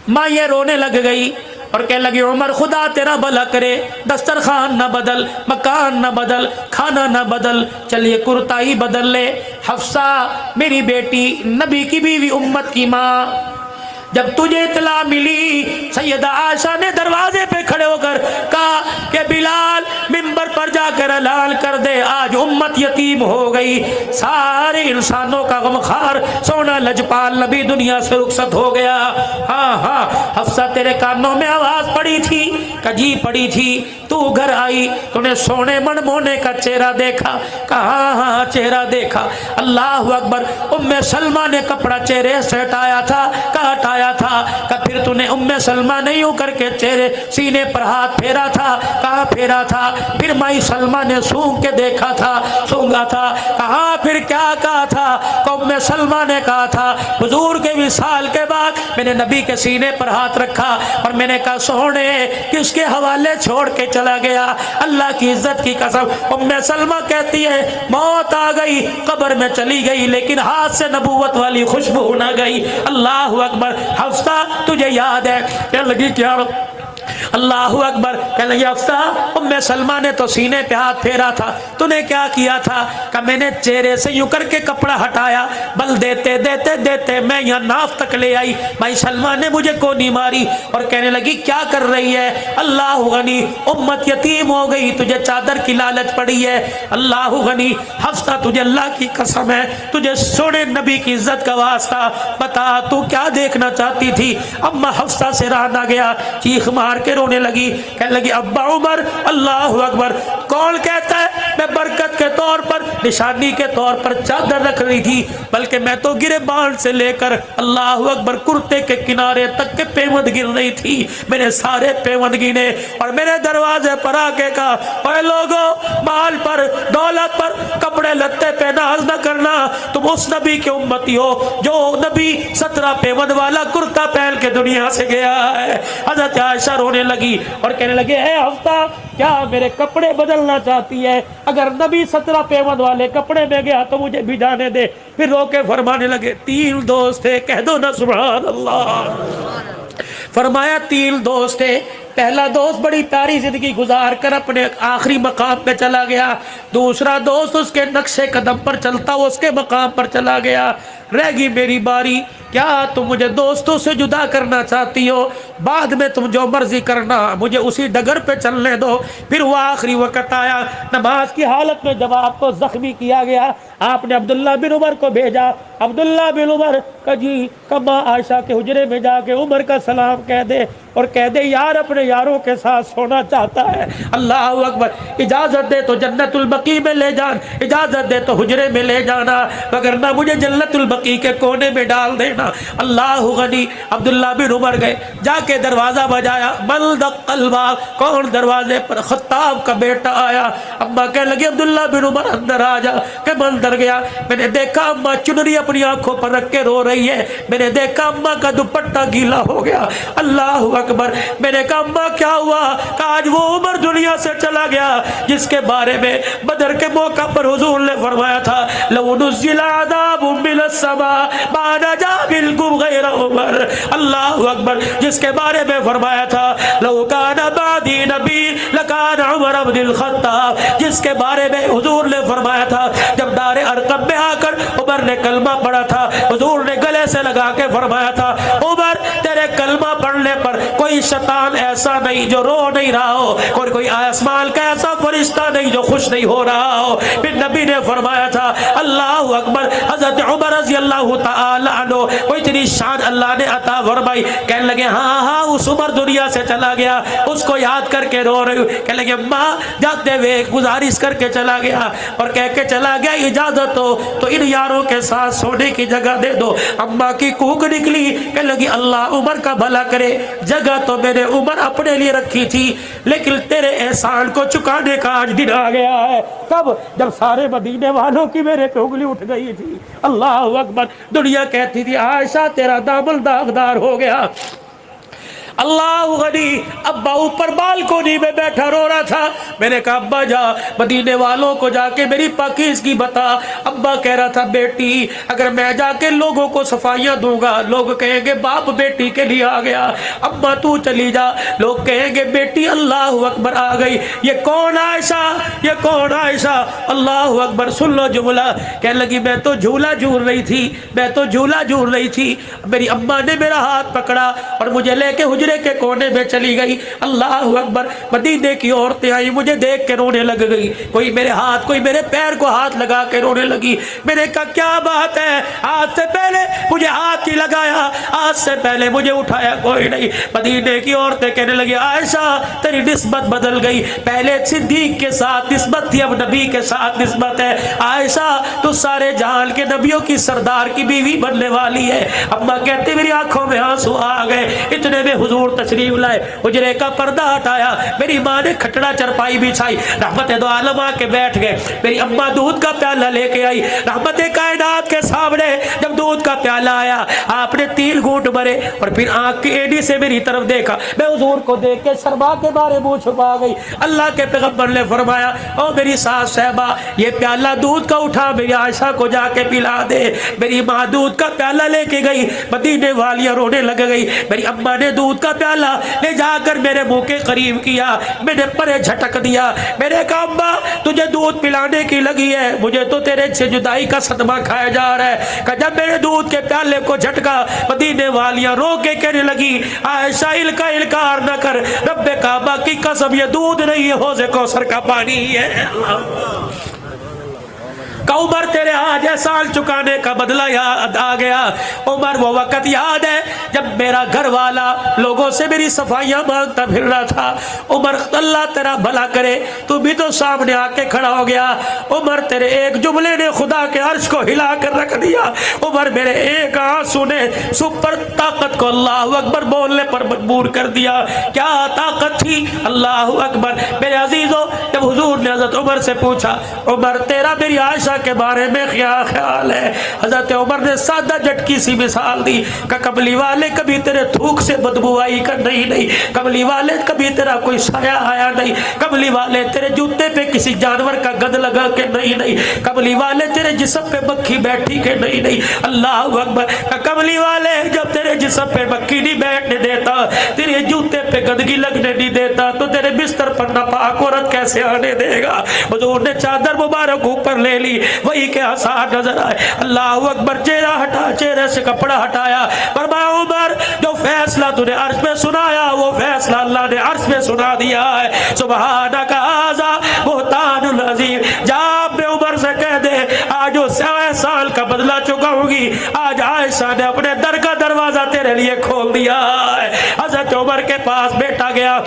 ماں یہ رونے لگ گئی اور کہنے لگی عمر خدا تیرا بھلا کرے، دسترخوان نہ بدل، مکان نہ بدل، کھانا نہ بدل، چلیے کرتا ہی بدل لے۔ حفصہ میری بیٹی، نبی کی بیوی، امت کی ماں، جب تجھے اطلاع ملی، سیدہ عائشہ نے دروازے پہ کھڑے ہو کر کہا کہ بلال منبر پر جا کر اعلان کر دے آج امت یتیم ہو گئی، سارے انسانوں کا غمخوار سونا لجپال نبی دنیا سے رخصت ہو گیا۔ ہاں ہاں حفصہ تیرے کانوں میں آواز پڑی تھی، کجی پڑی تھی، تو گھر آئی تو نے سونے منمونے کا چہرہ دیکھا، کہا ہاں چہرہ دیکھا، اللہ اکبر۔ ام سلمہ نے کپڑا چہرے سے ہٹایا تھا، کہا ہٹایا تھا، کہ پھر تو نے ام سلمہ نے یوں کر کے چہرے سینے پر ہاتھ پھیرا تھا، کہاں پھیرا تھا؟ پھر مائی سلمہ نے سونگ کے دیکھا تھا، سونگا تھا، کہاں پھر کیا کہا تھا؟ کہ ام سلمہ نے کہا تھا حضور کے وصال کے بعد میں نے نبی کے سینے پر ہاتھ رکھا اور میں نے کہا سونے کس کے حوالے چھوڑ کے چلا گیا، اللہ کی عزت کی قسم۔ ام سلمہ کہتی ہے موت آ گئی، قبر میں چلی گئی، لیکن ہاتھ سے نبوت والی خوشبو نہ گئی، اللہ اکبر۔ حفصہ تجھے یاد ہے؟ کہنے لگی کیا؟ اللہ اکبر، کہنے لگی حفصہ ام سلمہ نے تو سینے پہ ہاتھ پھیرا تھا، تو نے کیا کیا تھا؟ کہ میں نے چہرے سے یوں کر کے کپڑا ہٹایا، بل دیتے دیتے دیتے میں یہاں ناف تک لے آئی، مائی سلمہ نے مجھے کونی ماری اور کہنے لگی کیا کر رہی ہے؟ اللہ غنی، امت یتیم ہو گئی، تجھے چادر کی لالچ پڑی ہے، اللہ غنی۔ حفصہ تجھے اللہ کی قسم ہے، تجھے سونے نبی کی عزت کا واسطہ، بتا تو کیا دیکھنا چاہتی تھی؟ اما حفصہ سے رہا نہ گیا، چیخ مار کے رونے لگی، کہنے لگی ابا عمر، اللہ اکبر، کون کہتا ہے میں برکت کے طور پر، نشانی کے طور پر چادر رکھ رہی تھی، بلکہ میں تو گریبان سے لے کر اللہ اکبر کرتے کے کنارے تک کے پیوند گر رہی تھی، میں نے سارے پیوند گنے اور میرے دروازے پر آ کے کہا اے لوگوں، مال پر، دولت پر، کپڑے لتے پہ ناز نہ کرنا، تم اس نبی کے امتی ہو جو نبی 17 پیوند والا کرتا پہن کے دنیا سے گیا ہے۔ حضرت عائشہ رونے لگی اور کہنے لگے اے حفصہ کیا میرے کپڑے بدلنا چاہتی ہے؟ اگر نبی 17 پیوند والے کپڑے میں گیا تو مجھے بھی جانے دے۔ پھر رو کے فرمانے لگے 3 دوست تھے، کہہ دو نا سبحان اللہ۔ فرمایا 3 دوست تھے، پہلا دوست بڑی پیاری زندگی گزار کر اپنے آخری مقام پہ چلا گیا، دوسرا دوست اس کے نقش قدم پر چلتا وہ اس کے مقام پر چلا گیا، رہ گئی میری باری۔ کیا تم مجھے دوستوں سے جدا کرنا چاہتی ہو؟ بعد میں تم جو مرضی کرنا، مجھے اسی ڈگر پہ چلنے دو۔ پھر وہ آخری وقت آیا، نماز کی حالت میں جب آپ کو زخمی کیا گیا، آپ نے عبداللہ بن عمر کو بھیجا، عبداللہ بن عمر کا جی کما عائشہ کے حجرے میں جا کے عمر کا سلام کہہ دے اور کہہ دے یار اپنے یاروں کے ساتھ سونا چاہتا ہے، اللہ اکبر، اجازت دے تو جنت البقیع میں لے جان، اجازت دے تو حجرے میں لے جانا، وگرنہ مجھے جنت البقیع کے کونے میں ڈال دینا، اللہ غنی۔ عبداللہ بن عمر گئے، جا کے دروازہ بجایا، من دق الباب، کون دروازے پر؟ خطاب کا بیٹا آیا۔ اما کہنے لگی عبداللہ بن عمر اندر آ جا، کہ میں اندر گیا، میں نے دیکھا اما چنری اپنی آنکھوں پر رکھ کے رو رہی ہے، میں نے دیکھا اما کا دوپٹہ گیلا ہو گیا، اللہ اکبر۔ میں نے کہا اما کیا ہوا؟ کہ آج وہ عمر دنیا سے چلا گیا جس کے بارے میں بدر کے موقع پر حضور نے فرمایا تھا لو نزل عذاب من السماء ما نجا منكم غیر عمر. اللہ اکبر. جس کے بارے میں فرمایا تھا لو کان بعدی نبی لکان عمر بن الخطاب. جس کے بارے میں حضور نے فرمایا تھا جب دار ارقم میں آ کر عمر نے کلمہ پڑھا تھا, حضور نے گلے سے لگا کے فرمایا تھا عمر تیرے کلمہ پڑھنے پر کوئی شیطان ایسا نہیں جو رو نہیں رہا ہو, کوئی آسمان کا ایسا فرشتہ نہیں جو خوش نہیں ہو رہا ہو. پھر نبی نے فرمایا تھا اللہ اکبر. حضرت عمر رضی اللہ تعالی عنہ کوئی اتنی شان اللہ نے عطا فرمائی. کہنے لگے ہاں اس عمر دنیا سے چلا گیا, اس کو یاد کر کے رو رہی ہوں. کہنے لگے ماں جاتے ہوئے گزارش کر کے چلا گیا اور کہہ کے چلا گیا اجازت ہو تو ان یاروں کے ساتھ سونے کی جگہ دے دو. اماں کی کوک نکلی. کہنے لگی اللہ عمر کا بھلا کرے, جگہ تو میں نے عمر اپنے لیے رکھی تھی لیکن تیرے احسان کو چکانے کا آج دن آ گیا ہے. کب؟ جب سارے مدینے والوں کی میرے پہ انگلی اٹھ گئی تھی. اللہ اکبر. دنیا کہتی تھی عائشہ تیرا دامن داغدار ہو گیا. اللہ غنی. ابا اوپر بالکونی میں بیٹھا رو رہا تھا. میں نے کہا ابا جا مدینے والوں کو جا کے میری پاکیزگی بتا. ابا کہہ رہا تھا بیٹی اگر میں جا کے لوگوں کو صفائیاں دوں گا لوگ کہیں گے باپ بیٹی کے لیے آ گیا. ابا تو چلی جا, لوگ کہیں گے بیٹی اللہ اکبر آ گئی. یہ کون عائشہ, یہ کون عائشہ. اللہ اکبر. سن لو جملہ. کہنے لگی میں تو جھولا جھول رہی تھی, میں تو جھولا جھول رہی تھی. میری اماں نے میرا ہاتھ پکڑا اور مجھے لے کے کے کونے میں چلی گئی. اللہ اکبر. مدینے کی عورتیں آئی مجھے دیکھ کے رونے لگ گئی. کوئی میرے ہاتھ کوئی میرے پیر کو ہاتھ لگا کے رونے لگی. میں نے کہا کیا بات ہے, آج سے پہلے مجھے ہاتھ ہی لگایا, آج سے پہلے مجھے اٹھایا کوئی نہیں. مدینے کی عورتیں کہنے لگی عائشہ تیری نسبت بدل گئی. پہلے صدیق کے ساتھ نسبت تھی اب نبی کے ساتھ نسبت ہے. عائشہ تو سارے جہان کے نبیوں کی سردار کی بیوی بننے والی ہے. اماں کہتے میری آنکھوں میں آنسو آ گئے. اتنے میں حضور تشریف لائے, حجرے کا پردہ ہٹایا. میری ماں نے کھٹڑا چرپائی بچھائی, رحمت دو عالم آ کے بیٹھ گئے. میری اماں دودھ کا پیالہ لے کے آئی. رحمت کائنات کے سامنے جب دودھ کا پیالہ آیا آپ نے 3 گھونٹ بھرے اور پھر آنکھ کی اینی سے میری طرف دیکھا. میں حضور کو دیکھ کے شرما کے بارے منہ چھپا گئی. اللہ کے پیغمبر نے فرمایا او میری ساس صاحبہ یہ پیالہ دودھ کا اٹھا میری عائشہ کو جا کے پلا دے. میری ماں دودھ کا پیالہ لے کے گئی. مدینے والیاں رونے لگ گئی. میری اماں نے دودھ کا پیالہ لے جا کر میرے منہ کے قریب کیا. میں نے پرے جھٹک دیا. میں نے کہا اماں تجھے دودھ پلانے کی لگی ہے, مجھے تو تیرے سے جدائی کا صدمہ کھایا جا رہا ہے. کہ جب میرے دودھ کے پیالے کو جھٹکا مدینے والیاں رو کے کہنے لگی عائشہ کا انکار نہ کر, رب کعبہ کی قسم یہ دودھ نہیں ہے حوض کوثر کا پانی ہے. کہ عمر تیرے آج احسان چکانے کا بدلہ یاد آ گیا. عمر وہ وقت یاد ہے جب میرا گھر والا لوگوں سے میری صفائیاں مانگتا پھر رہا تھا. عمر اللہ تیرا بھلا کرے تو بھی تو سامنے آ کے کھڑا ہو گیا. عمر تیرے ایک جملے نے خدا کے عرش کو ہلا کر رکھ دیا. عمر میرے ایک آنسو نے سپر طاقت کو اللہ اکبر بولنے پر مجبور کر دیا. کیا طاقت تھی اللہ اکبر. میرے عزیزوں جب حضور نے حضرت عمر سے پوچھا عمر تیرا میری عائشہ کے بارے میں کیا خیال ہے, حضرت عمر نے سادہ جھٹکی سی مثال دی کہ کملی والے کبھی تیرے تھوک سے بدبو آئی کر نہیں, کملی والے کبھی تیرا کوئی سایہ آیا نہیں, کملی والے تیرے جوتے پہ کسی جانور کا گند لگا کے نہیں, کملی والے تیرے جسم پہ مکھی بیٹھی کے نہیں. اللہ اکبر. کملی والے جب تیرے جسم پہ مکھی نہیں بیٹھنے دیتا, تیرے جوتے پہ گندگی لگنے نہیں دیتا, تو تیرے بستر پر ناپاک عورت کیسے آنے دے گا. حضور نے چادر مبارک اوپر لے لی, وہی کے آثار نظر آئے. اللہ اکبر. چہرہ ہٹا, چہرے سے کپڑا ہٹایا. فرمایا عمر جو فیصلہ تو نے عرش میں سنایا وہ فیصلہ اللہ نے عرش میں سنا دیا ہے. سبحانک ھذا بہتان العظیم. جا اپنے عمر سے کہہ دے آج وہ 100 سال کا بدلہ چکاؤں گی. آج عائشہ نے اپنے در کا دروازہ تیرے لیے کھول دیا ہے. حضرت عمر کے پاس بیٹا گیا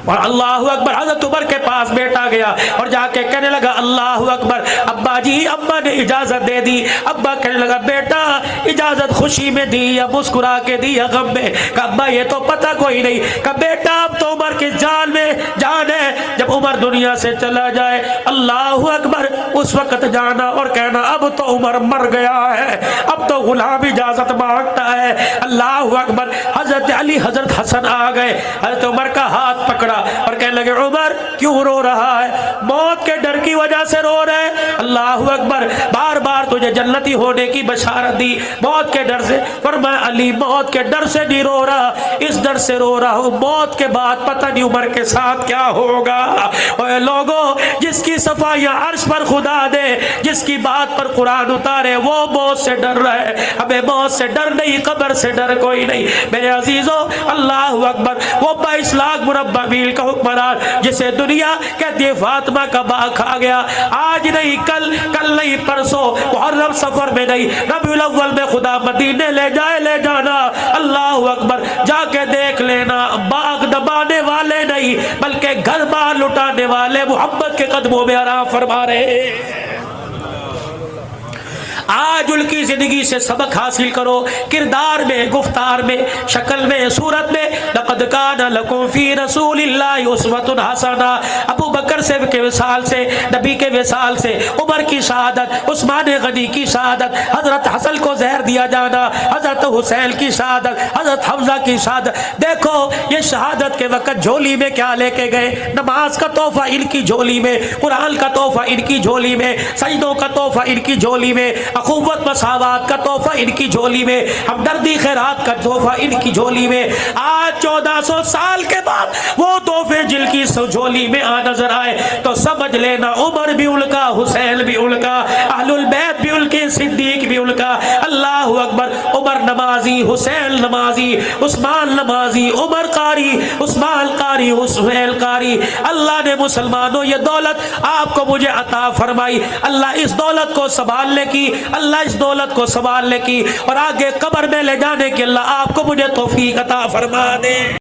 اور اللہ اکبر. حضرت عمر کے پاس بیٹا گیا اور جا کے کہنے لگا اللہ اکبر. ابا جی ابا نے اجازت دے دی. ابا کہنے لگا بیٹا اجازت خوشی میں دی یا مسکرا کے دی یا غم میں. کہ ابا یہ تو پتہ کوئی نہیں. کہ بیٹا اب تو عمر کی جان میں جان ہے, جب عمر دنیا سے چلا جائے اللہ اکبر اس وقت جانا اور کہنا اب تو عمر مر گیا ہے, اب تو غلام اجازت مانگتا ہے. اللہ اکبر. حضرت علی حضرت حسن آ گئے. حضرت عمر کا ہاتھ پکڑا اور کہنے لگے عمر کیوں کیوں رو رہا ہے؟ موت کے ڈر کی وجہ سے رو رہے؟ اللہ اکبر، بار بار تجھے جنتی ہونے کی بشارت دی، موت کے ڈر سے۔ فرمایا علی موت کے ڈر سے نہیں رو رہا، اس ڈر سے رو رہا ہوں موت کے بعد پتہ نہیں عمر کے ساتھ کیا ہوگا۔ اے لوگوں، جس کی صفائیاں عرش پر خدا دے، جس کی بات پر قرآن اتارے، وہ موت سے ڈر رہے۔ ہمیں موت سے ڈر نہیں، قبر سے ڈر کوئی نہیں۔ میرے عزیزوں، اللہ اکبر، وہ 22 لاکھ مربع میل کا حکمران جسے دنیا کہتی ہے فاطمہ کا باغ کھا گیا، آج نہیں کل، کل نہیں پرسوں، محرم سفر میں نہیں، ربیع الاول میں خدا مدینے لے جائے، لے جانا۔ اللہ اکبر، جا کے دیکھ لینا، باغ دبانے والے نہیں بلکہ گھر بار لٹانے والے محمد کے قدموں میں آرام فرما رہے ہیں۔ آج ان کی زندگی سے سبق حاصل کرو، کردار میں، گفتار میں، شکل میں، صورت میں۔ لقد کان لکم فی رسول اللہ اسوۃ حسنہ۔ ابو بکر سے کے وصال سے، نبی کے وصال سے، عمر کی شہادت، عثمان غنی کی شہادت، حضرت حسن کو زہر دیا جانا، حضرت حسین کی شہادت، حضرت حمزہ کی شہادت۔ دیکھو یہ شہادت کے وقت جھولی میں کیا لے کے گئے؟ نماز کا تحفہ ان کی جھولی میں، قرآن کا تحفہ ان کی جھولی میں، سجدوں کا تحفہ ان کی جھولی میں، اخوت مساوات کا تحفہ ان کی جھولی میں، ہمدردی خیرات کا تحفہ ان کی جھولی میں۔ آج 1400 سال کے بعد وہ تحفے جن کی جھولی میں آ نظر آئے تو سمجھ لینا عمر بھی ان کا، حسین بھی ان کا، اہل البیت بھی ان کے، صدیق بھی ان کا۔ اللہ اکبر، عمر نمازی، حسین نمازی، عثمان نمازی، عمر قاری، عثمان قاری، حسین قاری۔ اللہ نے مسلمانوں یہ دولت آپ کو مجھے عطا فرمائی، اللہ اس دولت کو سنبھالنے کی، اللہ اس دولت کو سنبھالنے کی اور آگے قبر میں لے جانے کی اللہ آپ کو مجھے توفیق عطا فرما دے۔